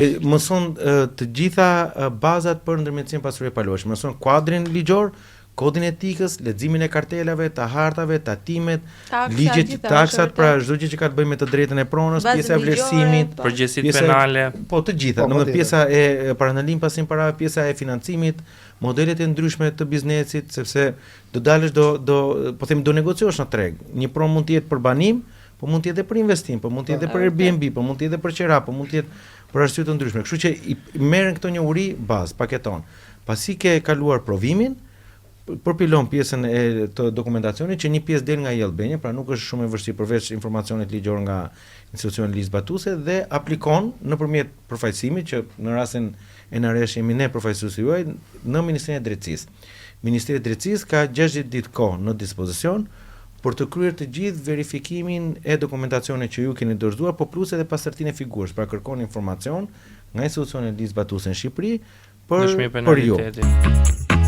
Mëson të gjitha bazat për ndërmjetësim pasuri palueshme, mëson kuadrin ligjor, kodin etikës, leximin e kartelave, të hartave, tatimet, ligjet, taksat, pra çdo gjë që ka të bëjë me të drejtën e pronës, pjesa e vlerësimit, përgjegjësitë penale. Po, të gjitha, domethënë pjesa e parandalim pasim para, pjesa e financimit, modelet e ndryshme të biznesit, sepse do dalësh po them do negociosh në treg. Një pronë mund të jetë për banim, po mund të jetë për investim, po mund të jetë për Airbnb, po mund të jetë për qera, po mund të jetë për arsye të ndryshme. Kështu që i merren këto njohuri bazë, paketon. Pasi ke kaluar provimin, përpilon pjesën e të dokumentacionit që një pjesë del nga ILB-ja, pra nuk është shumë e vështirë përveç informacionit ligjor nga institucioni ligjzbatuese dhe aplikon nëpërmjet përfaqësimit që në rastin e NRS jemi ne përfaqësuesi juaj në Ministrinë e Drejtësisë. Ministria e Drejtësisë ka 60 ditë kohë në dispozicion për të kryer të gjithë verifikimin e dokumentacionit që ju keni dorëzuar, po plus edhe pasardhëtinë e figurës, pra kërkon informacion nga institucioni ligjzbatuese në Shqipëri për ju.